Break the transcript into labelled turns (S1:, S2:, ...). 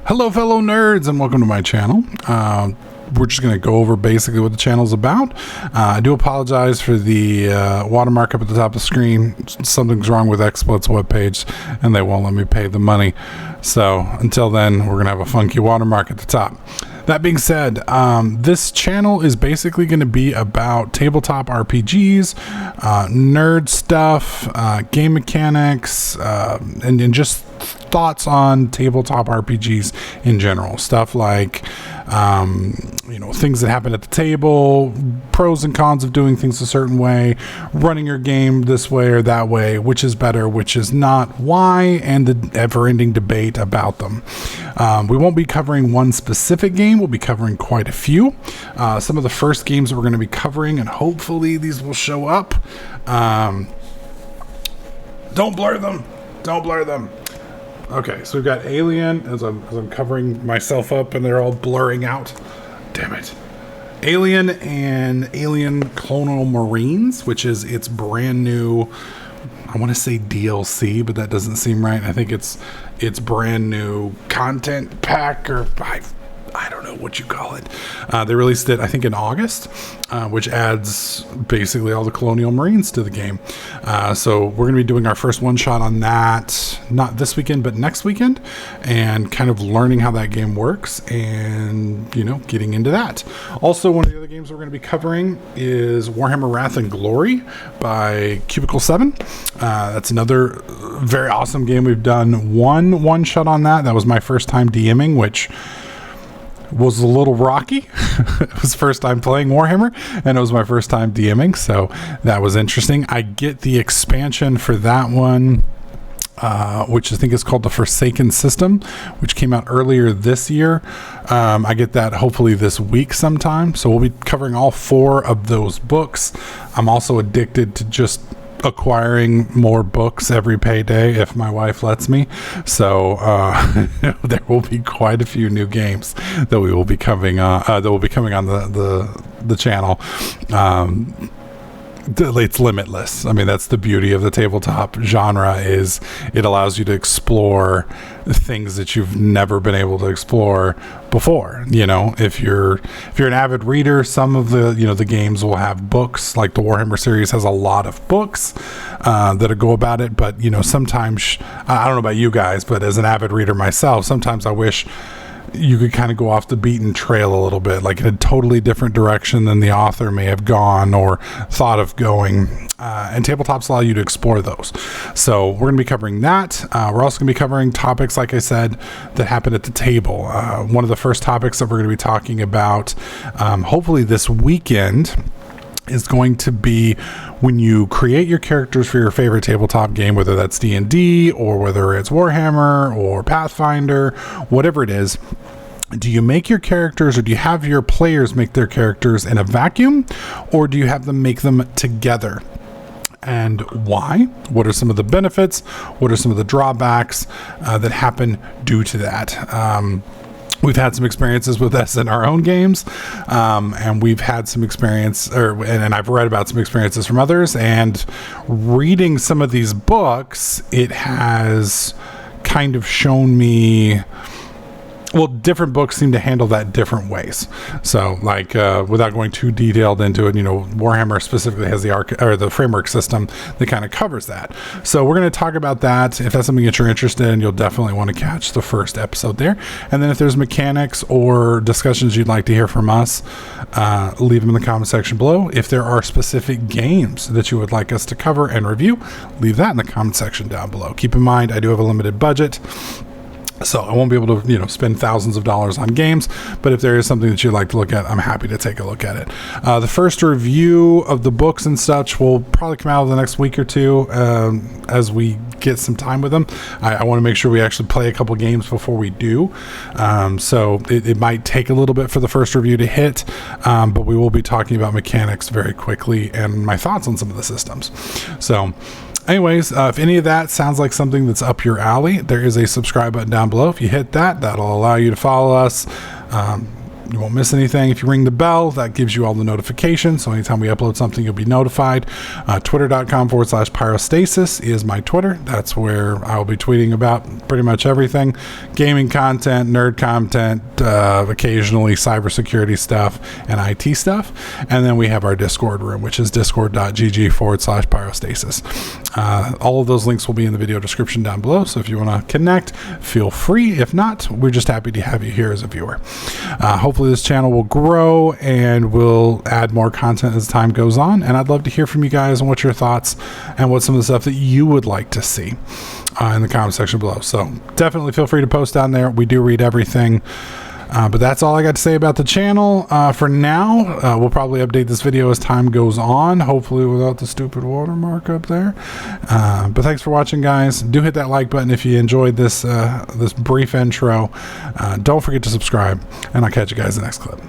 S1: Hello fellow nerds and welcome to my channel. We're just going to go over basically what the channel is about. I do apologize for the watermark up at the top of the screen. Something's wrong with XSplit's webpage and they won't let me pay the money. So until then, we're going to have a funky watermark at the top. That being said, this channel is basically going to be about tabletop RPGs, nerd stuff, game mechanics, and just thoughts on tabletop RPGs in general. Stuff like, things that happen at the table, pros and cons of doing things a certain way, running your game this way or that way, which is better, which is not, why, and the ever-ending debate about them. We won't be covering one specific game. We'll be covering quite a few. Some of the first games that we're going to be covering, and hopefully these will show up. Don't blur them. Don't blur them. Okay, so we've got Alien, as I'm covering myself up and they're all blurring out. Damn it. Alien and Alien Colonial Marines, which is its brand new, I want to say DLC, but that doesn't seem right. I think it's brand new content pack, or I don't know what you call it. They released it, I think, in August, which adds basically all the Colonial Marines to the game. So we're going to be doing our first one-shot on that, not this weekend, but next weekend, and kind of learning how that game works and, getting into that. Also, one of the other games we're going to be covering is Warhammer Wrath and Glory by Cubicle 7. That's another very awesome game. We've done one-shot on that. That was my first time DMing, which was a little rocky. It was first time playing Warhammer and it was my first time DMing, so that was interesting. I get the expansion for that one, which I think is called the Forsaken System, which came out earlier this year. I get that hopefully this week sometime, so we'll be covering all 4 of those books. I'm also addicted to just acquiring more books every payday if my wife lets me, so there will be quite a few new games that we will be coming that will be coming on the channel. It's limitless. I mean, that's the beauty of the tabletop genre, is it allows you to explore things that you've never been able to explore before. If you're an avid reader, some of the games will have books. Like the Warhammer series has a lot of books that go about it, but sometimes, I don't know about you guys, but as an avid reader myself, sometimes I wish you could kind of go off the beaten trail a little bit, like in a totally different direction than the author may have gone or thought of going. And tabletops allow you to explore those. So we're going to be covering that. We're also going to be covering topics, like I said, that happen at the table. One of the first topics that we're going to be talking about, hopefully this weekend, is going to be when you create your characters for your favorite tabletop game, whether that's D&D or whether it's Warhammer or Pathfinder, whatever it is. Do you make your characters, or do you have your players make their characters in a vacuum, or do you have them make them together? And why? What are some of the benefits? What are some of the drawbacks that happen due to that? We've had some experiences with this in our own games, and we've had some experience, and I've read about some experiences from others, and reading some of these books, it has kind of shown me, well, different books seem to handle that different ways. So, like, without going too detailed into it, Warhammer specifically has the framework system that kind of covers that. So we're going to talk about that. If that's something that you're interested in, you'll definitely want to catch the first episode there. And then if there's mechanics or discussions you'd like to hear from us, leave them in the comment section below. If there are specific games that you would like us to cover and review, leave that in the comment section down below. Keep in mind, I do have a limited budget, so I won't be able to, spend thousands of dollars on games, but if there is something that you'd like to look at, I'm happy to take a look at it. The first review of the books and such will probably come out in the next week or two as we get some time with them. I want to make sure we actually play a couple games before we do. So it might take a little bit for the first review to hit, but we will be talking about mechanics very quickly and my thoughts on some of the systems. So anyways, if any of that sounds like something that's up your alley, there is a subscribe button down below. If you hit that, that'll allow you to follow us. You won't miss anything. If you ring the bell, that gives you all the notifications. So anytime we upload something, you'll be notified. Twitter.com/pyrostasis is my Twitter. That's where I'll be tweeting about pretty much everything. Gaming content, nerd content, occasionally cybersecurity stuff and IT stuff. And then we have our Discord room, which is discord.gg/pyrostasis. All of those links will be in the video description down below. So if you want to connect, feel free. If not, we're just happy to have you here as a viewer. Hopefully this channel will grow and we'll add more content as time goes on. And I'd love to hear from you guys and what your thoughts and what some of the stuff that you would like to see in the comment section below. So definitely feel free to post down there. We do read everything. But that's all I got to say about the channel for now. We'll probably update this video as time goes on, hopefully without the stupid watermark up there. But thanks for watching, guys. Do hit that like button if you enjoyed this this brief intro. Don't forget to subscribe, and I'll catch you guys in the next clip.